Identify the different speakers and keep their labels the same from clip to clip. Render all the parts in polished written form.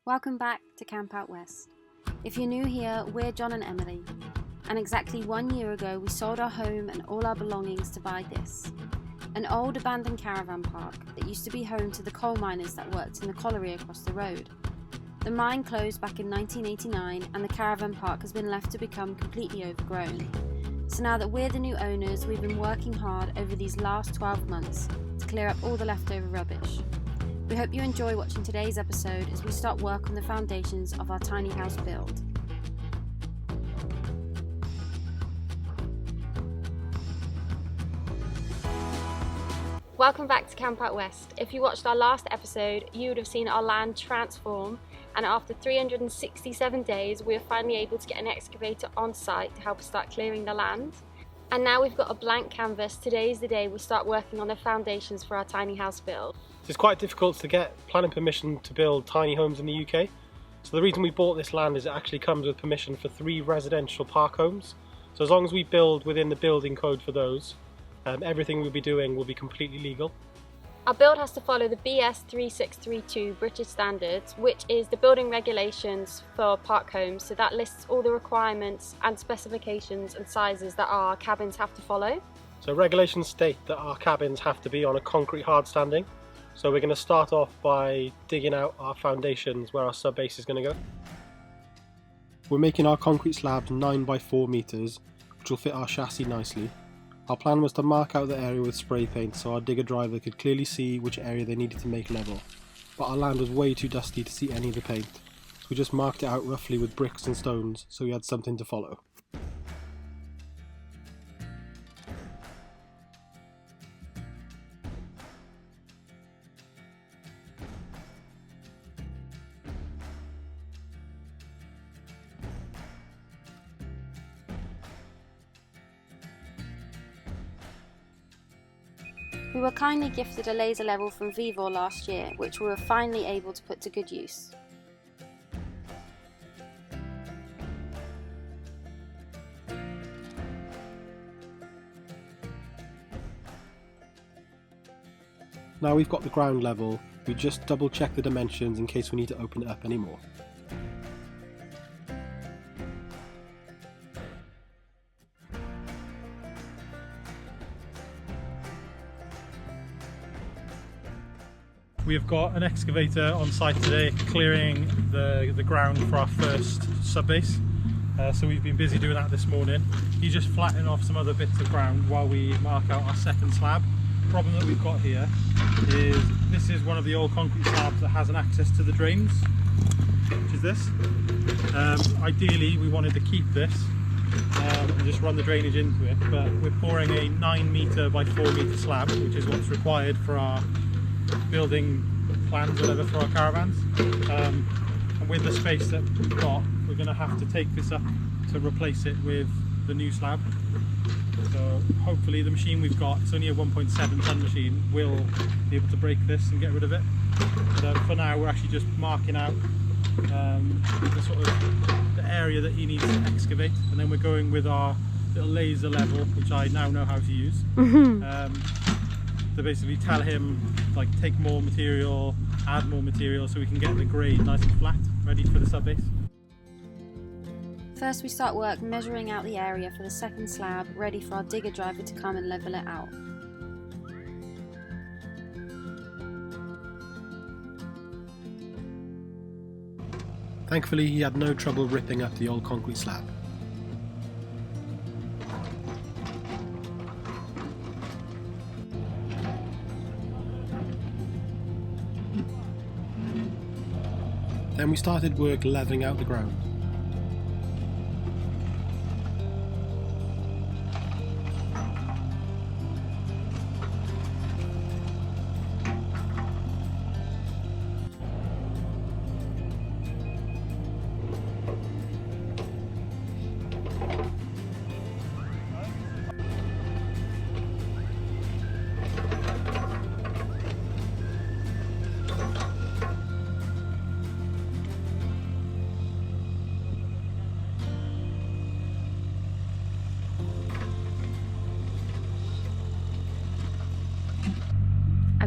Speaker 1: Welcome back to Camp Out West. If you're new here, we're John and Emilie, and exactly 1 year ago we sold our home and all our belongings to buy this. An old abandoned caravan park that used to be home to the coal miners that worked in the colliery across the road. The mine closed back in 1989 and the caravan park has been left to become completely overgrown. So now that we're the new owners, we've been working hard over these last 12 months to clear up all the leftover rubbish. We hope you enjoy watching today's episode as we start work on the foundations of our tiny house build. Welcome back to Camp Out West. If you watched our last episode, you would have seen our land transform, and after 367 days we were finally able to get an excavator on site to help us start clearing the land. And now we've got a blank canvas. Today is the day we start working on the foundations for our tiny house build.
Speaker 2: It's quite difficult to get planning permission to build tiny homes in the UK. So the reason we bought this land is it actually comes with permission for 3 residential park homes. So as long as we build within the building code for those, everything we'll be doing will be completely legal.
Speaker 1: Our build has to follow the BS 3632 British standards, which is the building regulations for park homes. So that lists all the requirements and specifications and sizes that our cabins have to follow.
Speaker 2: So regulations state that our cabins have to be on a concrete hard standing. So we're going to start off by digging out our foundations where our sub base is going to go. We're making our concrete slabs 9 by 4 meters, which will fit our chassis nicely. Our plan was to mark out the area with spray paint so our digger driver could clearly see which area they needed to make level, but our land was way too dusty to see any of the paint, so we just marked it out roughly with bricks and stones so we had something to follow.
Speaker 1: We were kindly gifted a laser level from Vivor last year, which we were finally able to put to good use.
Speaker 2: Now we've got the ground level, we just double check the dimensions in case we need to open it up anymore. We have got an excavator on site today clearing the ground for our first sub-base. So we've been busy doing that this morning. He's just flattening off some other bits of ground while we mark out our second slab. The problem that we've got here is this is one of the old concrete slabs that has an access to the drains, which is this. Ideally we wanted to keep this and just run the drainage into it, but we're pouring a 9 meter by 4 meter slab, which is what's required for our building plans, whatever, for our caravans. And with the space that we've got, we're going to have to take this up to replace it with the new slab. So hopefully the machine we've got, it's only a 1.7 ton machine, will be able to break this and get rid of it. But for now we're actually just marking out the sort of the area that he needs to excavate, and then we're going with our little laser level, which I now know how to use. To basically tell him, like, take more material, add more material, so we can get the grade nice and flat, ready for the sub base.
Speaker 1: First we start work measuring out the area for the second slab, ready for our digger driver to come and level it out.
Speaker 2: Thankfully he had no trouble ripping up the old concrete slab. Then we started work levelling out the ground.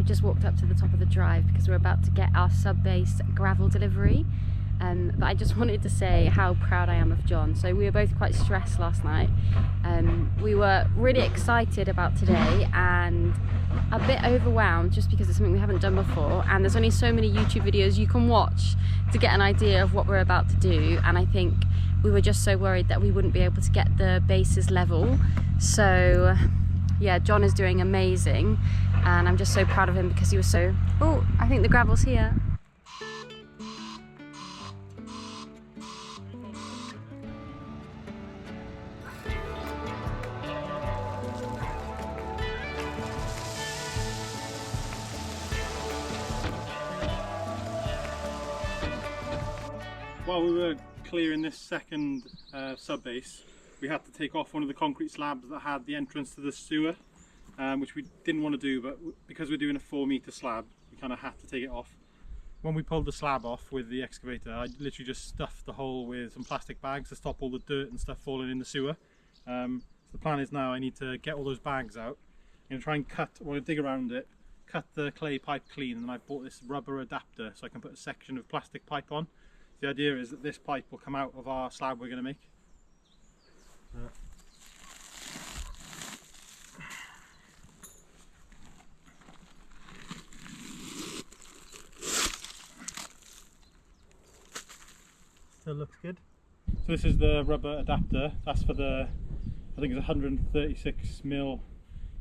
Speaker 1: I've just walked up to the top of the drive because we're about to get our sub-base gravel delivery. But I just wanted to say how proud I am of John. So we were both quite stressed last night. We were really excited about today and a bit overwhelmed just because it's something we haven't done before, and there's only so many YouTube videos you can watch to get an idea of what we're about to do, and I think we were just so worried that we wouldn't be able to get the bases level. So yeah, John is doing amazing and I'm just so proud of him because he was so... Oh, I think the gravel's here.
Speaker 2: While we were clearing this second sub-base, we had to take off one of the concrete slabs that had the entrance to the sewer, which we didn't want to do, but because we're doing a 4-metre slab, we kind of had to take it off. When we pulled the slab off with the excavator, I literally just stuffed the hole with some plastic bags to stop all the dirt and stuff falling in the sewer. So the plan is now I need to get all those bags out. I'm going to try and cut, I want to dig around it, cut the clay pipe clean, and I've bought this rubber adapter so I can put a section of plastic pipe on. The idea is that this pipe will come out of our slab we're going to make. Still looks good. So this is the rubber adapter. That's for the, I think it's 136mm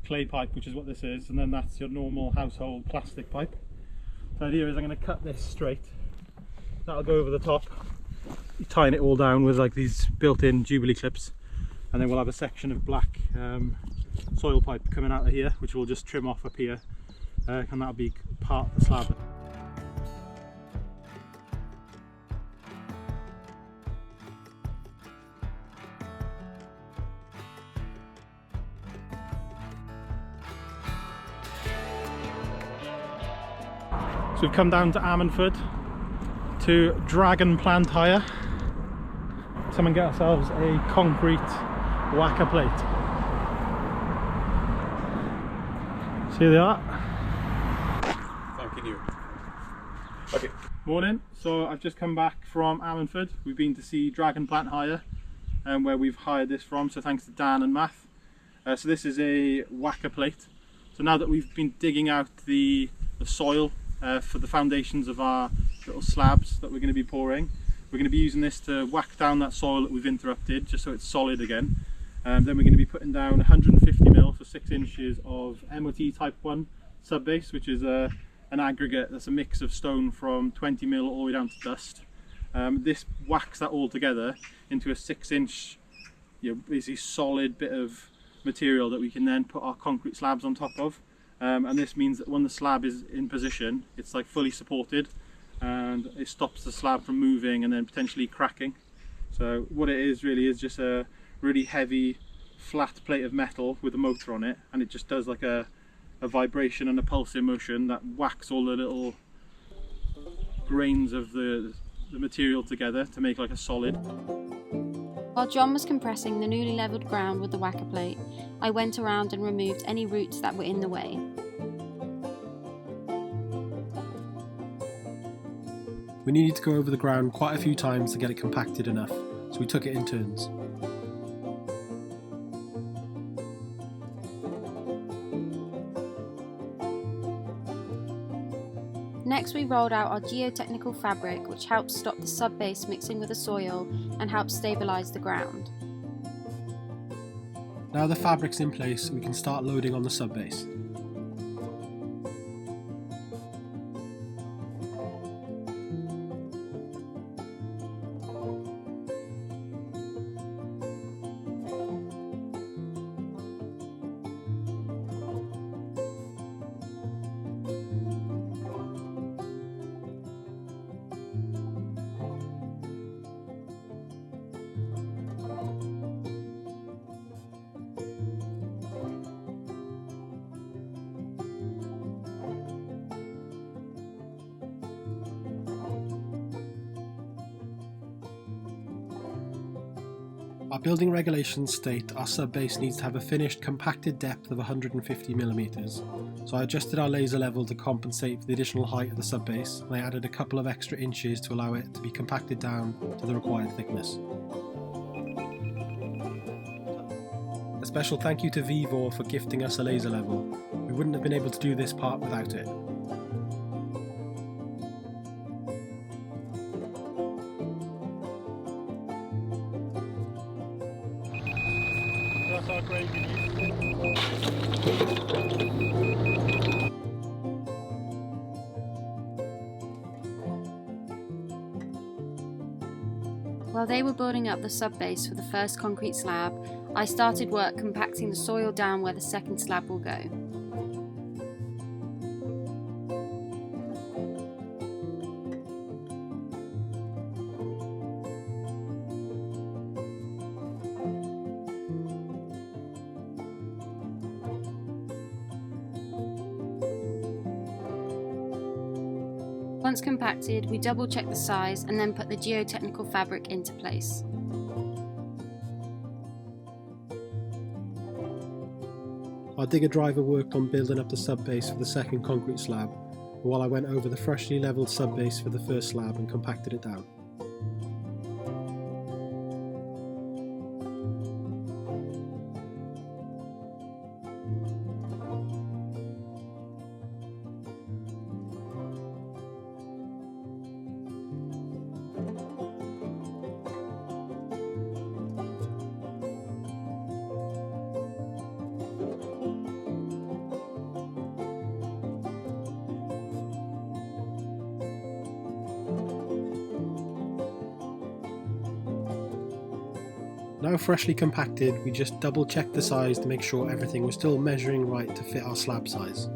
Speaker 2: clay pipe, which is what this is, and then that's your normal household plastic pipe. The idea is I'm going to cut this straight. That'll go over the top, tying it all down with like these built-in Jubilee clips, and then we'll have a section of black soil pipe coming out of here, which we'll just trim off up here, and that'll be part of the slab. So we've come down to Ammanford to dragon plant hire. Come and get ourselves a concrete whacker plate. See they are.
Speaker 3: Thanking you.
Speaker 2: Okay. Morning. So I've just come back from Ammanford. We've been to see Dragon Plant Hire, where we've hired this from. So thanks to Dan and Math. So this is a whacker plate. So now that we've been digging out the soil for the foundations of our little slabs that we're going to be pouring, we're going to be using this to whack down that soil that we've interrupted, just so it's solid again. Then we're going to be putting down 150mm for 6 inches of MOT Type 1 sub-base, which is an aggregate that's a mix of stone from 20mm all the way down to dust. This whacks that all together into a 6-inch, basically solid bit of material that we can then put our concrete slabs on top of. And this means that when the slab is in position, it's like fully supported, and it stops the slab from moving and then potentially cracking. So what it is really is just a really heavy flat plate of metal with a motor on it, and it just does like a vibration and a pulsing motion that whacks all the little grains of the material together to make like a solid.
Speaker 1: While John was compressing the newly levelled ground with the whacker plate, I went around and removed any roots that were in the way.
Speaker 4: We needed to go over the ground quite a few times to get it compacted enough, so we took it in turns.
Speaker 1: Next we rolled out our geotechnical fabric, which helps stop the sub-base mixing with the soil and helps stabilise the ground.
Speaker 4: Now the fabric's in place, we can start loading on the sub-base. Our building regulations state our sub-base needs to have a finished compacted depth of 150mm, so I adjusted our laser level to compensate for the additional height of the sub-base, and I added a couple of extra inches to allow it to be compacted down to the required thickness. A special thank you to Vivor for gifting us a laser level. We wouldn't have been able to do this part without it.
Speaker 2: That's our gravy leaf.
Speaker 1: While they were building up the sub-base for the first concrete slab, I started work compacting the soil down where the second slab will go. Once compacted, we double check the size and then put the geotechnical fabric into place.
Speaker 4: Our digger driver worked on building up the sub-base for the second concrete slab, while I went over the freshly levelled sub-base for the first slab and compacted it down. Now freshly compacted, we just double checked the size to make sure everything was still measuring right to fit our slab size.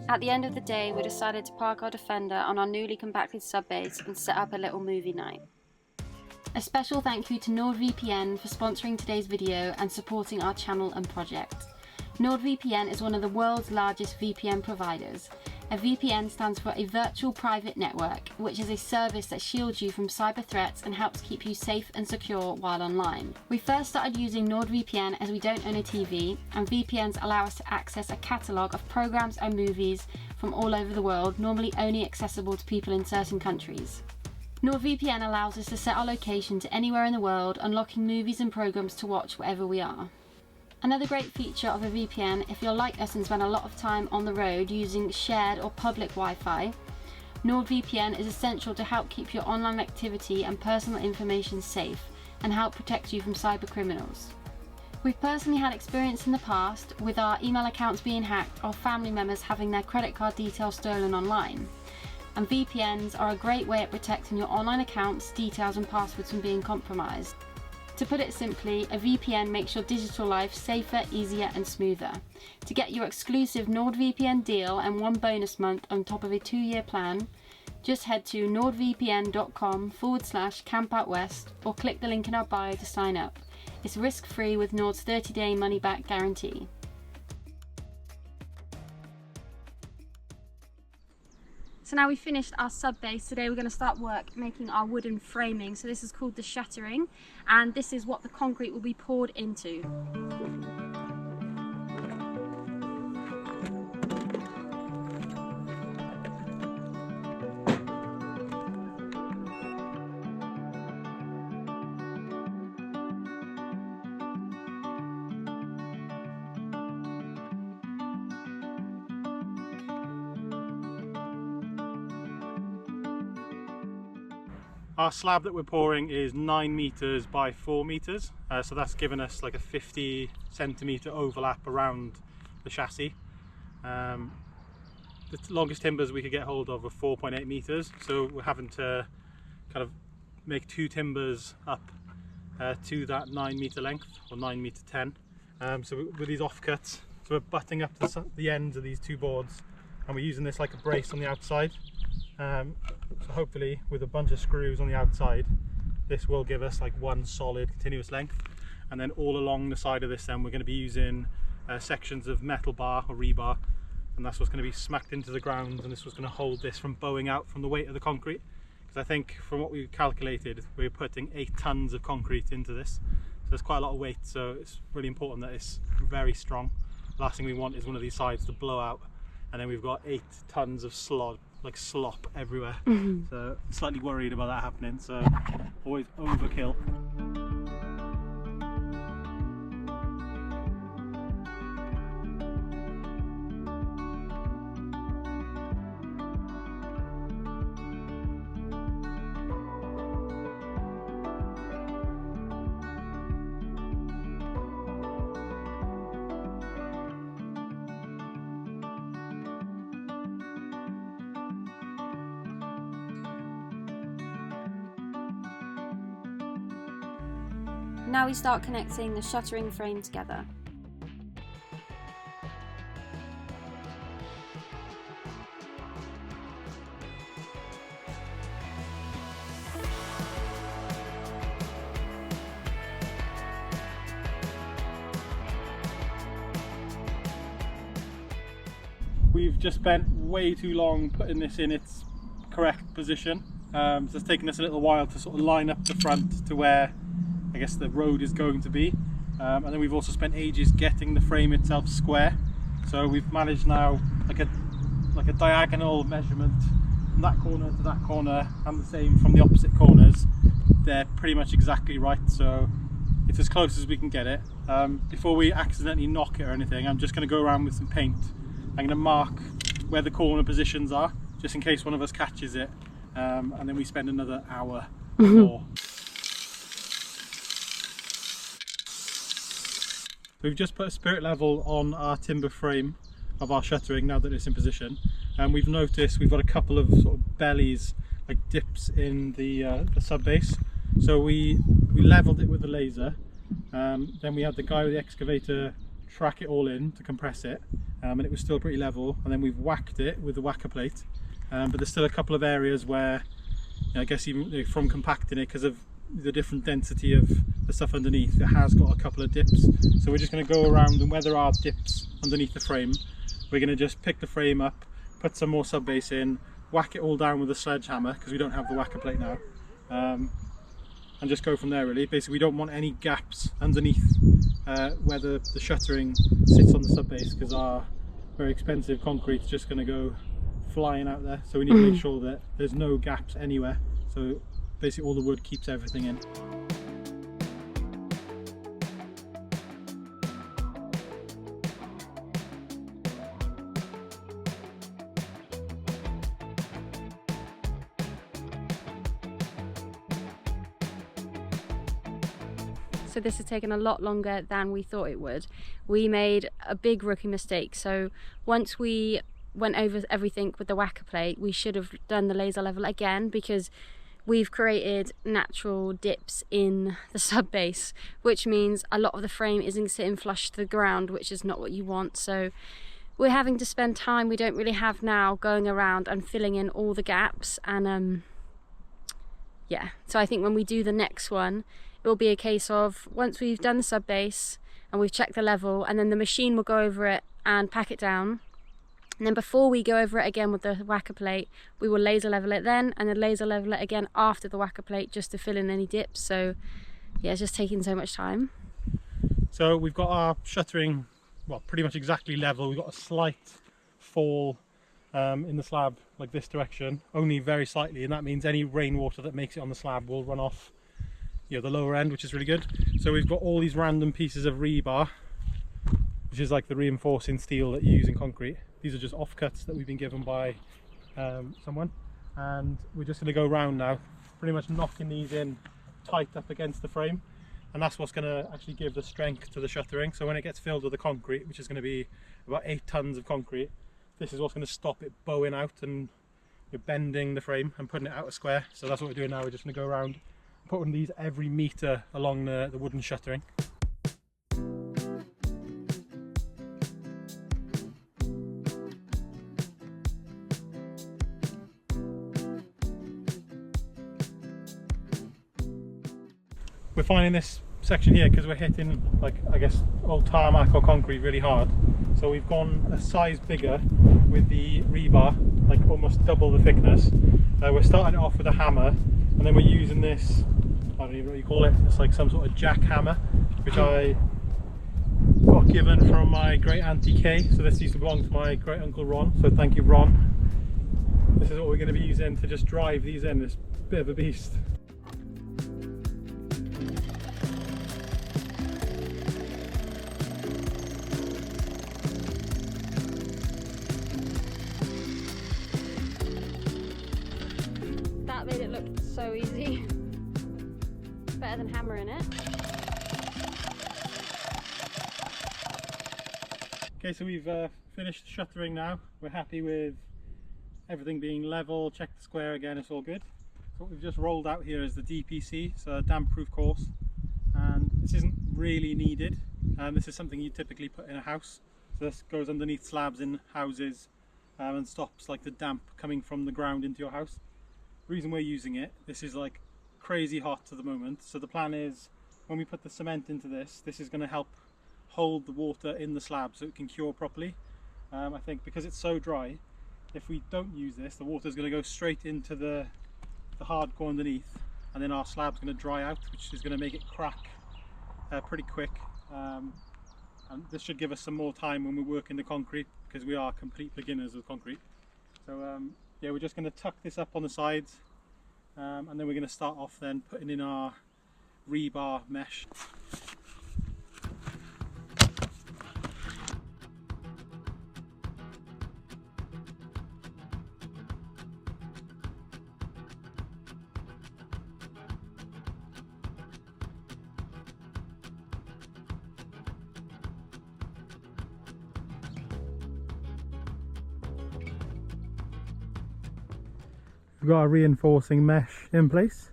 Speaker 1: At the end of the day, we decided to park our Defender on our newly compacted sub-base and set up a little movie night. A special thank you to NordVPN for sponsoring today's video and supporting our channel and project. NordVPN is one of the world's largest VPN providers. A VPN stands for a virtual private network, which is a service that shields you from cyber threats and helps keep you safe and secure while online. We first started using NordVPN as we don't own a TV, and VPNs allow us to access a catalogue of programs and movies from all over the world, normally only accessible to people in certain countries. NordVPN allows us to set our location to anywhere in the world, unlocking movies and programs to watch wherever we are. Another great feature of a VPN, if you're like us and spend a lot of time on the road using shared or public Wi-Fi, NordVPN is essential to help keep your online activity and personal information safe and help protect you from cyber criminals. We've personally had experience in the past with our email accounts being hacked or family members having their credit card details stolen online. And VPNs are a great way at protecting your online accounts, details and passwords from being compromised. To put it simply, a VPN makes your digital life safer, easier and smoother. To get your exclusive NordVPN deal and one bonus month on top of a 2-year plan, just head to nordvpn.com/campoutwest or click the link in our bio to sign up. It's risk-free with Nord's 30-day money-back guarantee. So now we've finished our sub-base. Today we're going to start work making our wooden framing. So this is called the shuttering, and this is what the concrete will be poured into.
Speaker 2: Our slab that we're pouring is 9 meters by 4 meters, so that's given us like a 50 centimeter overlap around the chassis. The longest timbers we could get hold of were 4.8 meters, so we're having to kind of make 2 timbers up to that 9 meter length, or 9 meter 10. So with these offcuts, so we're butting up the ends of these 2 boards, and we're using this like a brace on the outside. So hopefully with a bunch of screws on the outside, this will give us like one solid continuous length, and then all along the side of this then we're going to be using sections of metal bar or rebar, and that's what's going to be smacked into the ground, and this was going to hold this from bowing out from the weight of the concrete, because I think from what we calculated, we're putting 8 tons of concrete into this, so there's quite a lot of weight, so it's really important that it's very strong. Last thing we want is one of these sides to blow out, and then we've got 8 tons of slop everywhere. So I'm slightly worried about that happening, so always overkill.
Speaker 1: Now we start connecting the shuttering frame together.
Speaker 2: We've just spent way too long putting this in its correct position, so it's taken us a little while to sort of line up the front to where I guess the road is going to be, and then we've also spent ages getting the frame itself square. So we've managed now like a diagonal measurement from that corner to that corner, and the same from the opposite corners. They're pretty much exactly right, so it's as close as we can get it. Before we accidentally knock it or anything, I'm just going to go around with some paint. I'm going to mark where the corner positions are, just in case one of us catches it, and then we spend another hour more. We've just put a spirit level on our timber frame of our shuttering now that it's in position, and we've noticed we've got a couple of sort of bellies, like dips in the sub base. So we leveled it with the laser, then we had the guy with the excavator track it all in to compress it, and it was still pretty level, and then we've whacked it with the whacker plate, but there's still a couple of areas where, you know, I guess even from compacting it, because of the different density of the stuff underneath, it has got a couple of dips. So we're just going to go around, and where there are dips underneath the frame, we're going to just pick the frame up, put some more sub base in, whack it all down with a sledgehammer because we don't have the whacker plate now, and just go from there really. Basically we don't want any gaps underneath where the shuttering sits on the sub base, because our very expensive concrete is just going to go flying out there, so we need to make sure that there's no gaps anywhere, so basically all the wood keeps everything in.
Speaker 1: So this has taken a lot longer than we thought it would. We made a big rookie mistake. So once we went over everything with the whacker plate, we should have done the laser level again, because we've created natural dips in the sub base, which means a lot of the frame isn't sitting flush to the ground, which is not what you want. So we're having to spend time we don't really have now going around and filling in all the gaps, and yeah, so I think when we do the next one, it will be a case of once we've done the sub base and we've checked the level, and then the machine will go over it and pack it down, and then before we go over it again with the whacker plate, we will laser level it then, and then laser level it again after the whacker plate, just to fill in any dips. So yeah, it's just taking so much time.
Speaker 2: So we've got our shuttering, well, pretty much exactly level. We've got a slight fall in the slab, like this direction, only very slightly, and that means any rainwater that makes it on the slab will run off, you know, the lower end, which is really good. So we've got all these random pieces of rebar, which is like the reinforcing steel that you use in concrete. These are just offcuts that we've been given by someone, and we're just going to go around now, pretty much knocking these in tight up against the frame, and that's what's going to actually give the strength to the shuttering. So when it gets filled with the concrete, which is going to be about 8 tons of concrete, this is what's going to stop it bowing out and bending the frame and putting it out a square. So that's what we're doing now. We're just going to go around putting these every metre along the wooden shuttering. We're finding this section here because we're hitting, like, I guess, old tarmac or concrete really hard. So we've gone a size bigger with the rebar, like almost double the thickness. We're starting it off with a hammer, and then we're using this, I don't even know what you call it, it's like some sort of jack hammer, which I got given from my great auntie Kay. So this used to belong to my great uncle Ron, so thank you Ron. This is what we're going to be using to just drive these in, this bit of a beast.
Speaker 1: That made it look so easy. Better than hammering it.
Speaker 2: Okay, so we've finished shuttering now. We're happy with everything being level, check the square again, it's all good. So what we've just rolled out here is the DPC, so a damp proof course, and this isn't really needed. This is something you typically put in a house. So this goes underneath slabs in houses and stops like the damp coming from the ground into your house. The reason we're using it, this is like crazy hot at the moment, so the plan is when we put the cement into this, this is going to help hold the water in the slab so it can cure properly. I think because it's so dry, if we don't use this, the water is going to go straight into the hardcore underneath, and then our slab's going to dry out, which is going to make it crack pretty quick. And this should give us some more time when we work in the concrete, because we are complete beginners with concrete. So yeah, we're just going to tuck this up on the sides, and then we're going to start off then putting in our rebar mesh. We've got a reinforcing mesh in place.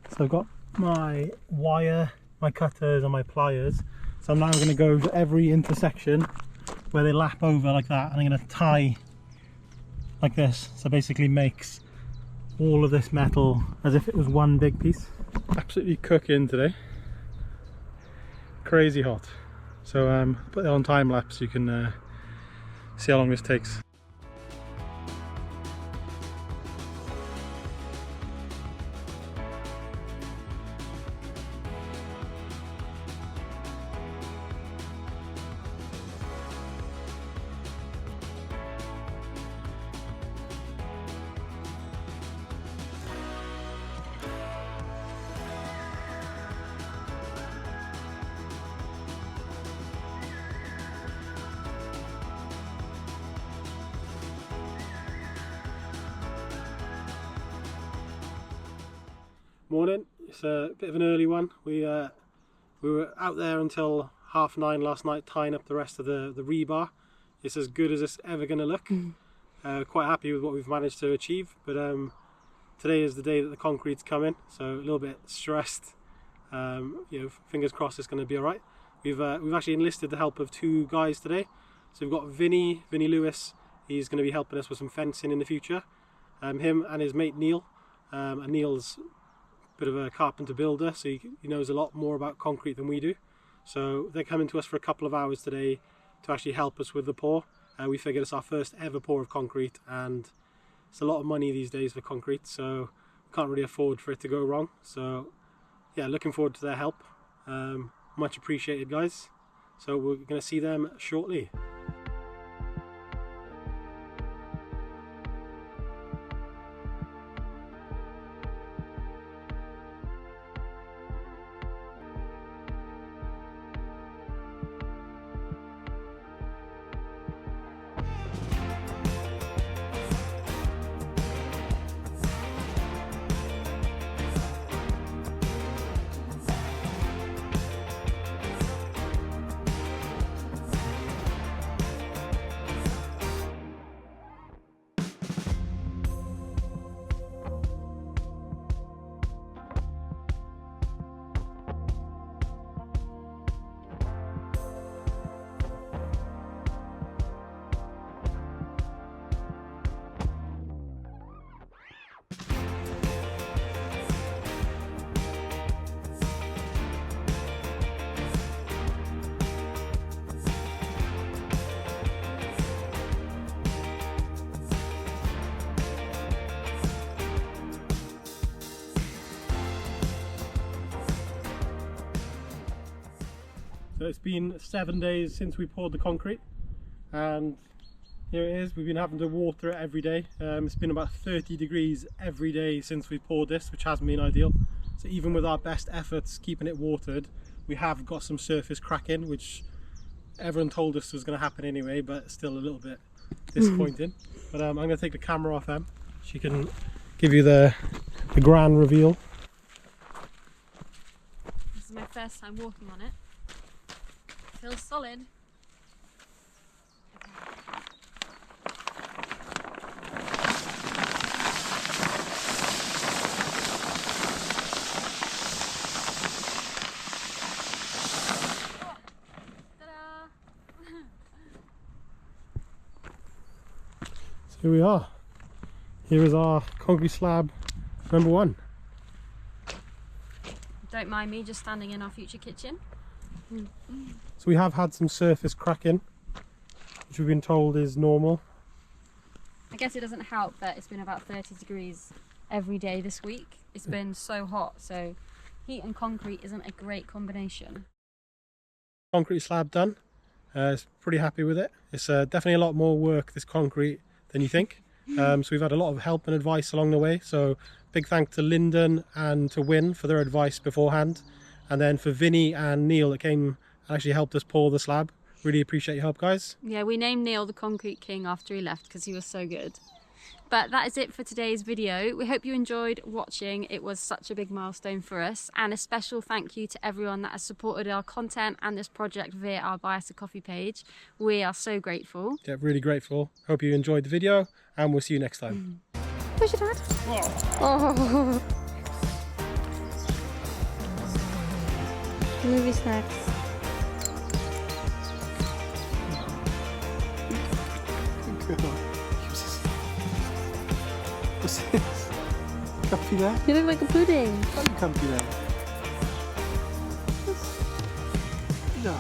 Speaker 2: So I've got my wire, my cutters and my pliers. So I'm now going to go to every intersection where they lap over like that, and I'm going to tie like this. So basically makes all of this metal as if it was one big piece. Absolutely cooking today. Crazy hot. So put it on time lapse so you can see how long this takes. Morning, it's a bit of an early one. We were out there until 9:30 last night tying up the rest of the rebar. It's as good as it's ever going to look. Quite happy with what we've managed to achieve, but today is the day that the concrete's coming, so a little bit stressed. You know, fingers crossed it's going to be alright. We've actually enlisted the help of two guys today. So we've got Vinny Lewis. He's going to be helping us with some fencing in the future. Him and his mate Neil. And Neil's bit of a carpenter builder, so he knows a lot more about concrete than we do. So they're coming to us for a couple of hours today to actually help us with the pour. We figured it's our first ever pour of concrete, and it's a lot of money these days for concrete, so we can't really afford for it to go wrong. So yeah, looking forward to their help. Much appreciated, guys. So we're going to see them shortly. So it's been 7 days since we poured the concrete, and here it is. We've been having to water it every day. It's been about 30 degrees every day since we poured this, which hasn't been ideal. So even with our best efforts keeping it watered, we have got some surface cracking, which everyone told us was going to happen anyway, but still a little bit disappointing. But I'm going to take the camera off Em. She can give you the grand reveal.
Speaker 1: This is my first time walking on it. Feels solid.
Speaker 2: Here we are. Here is our concrete slab number 1.
Speaker 1: Don't mind me just standing in our future kitchen.
Speaker 2: So we have had some surface cracking, which we've been told is normal.
Speaker 1: I guess it doesn't help that it's been about 30 degrees every day this week. It's been so hot, so heat and concrete isn't a great combination.
Speaker 2: Concrete slab done. Pretty happy with it. It's definitely a lot more work, this concrete, than you think. So we've had a lot of help and advice along the way. So big thank to Lyndon and to Win for their advice beforehand. And then for Vinny and Neil that came and actually helped us pour the slab. Really appreciate your help, guys.
Speaker 1: Yeah, we named Neil the Concrete King after he left because he was so good. But that is it for today's video. We hope you enjoyed watching. It was such a big milestone for us, and a special thank you to everyone that has supported our content and this project via our Buy Us a Coffee page. We are so grateful.
Speaker 2: Yeah, really grateful. Hope you enjoyed the video, and we'll see you next time.
Speaker 1: Where's your dad? Oh. Movie snacks.
Speaker 2: What's this? Comfy there?
Speaker 1: You look like a pudding.
Speaker 2: Are you comfy there? No.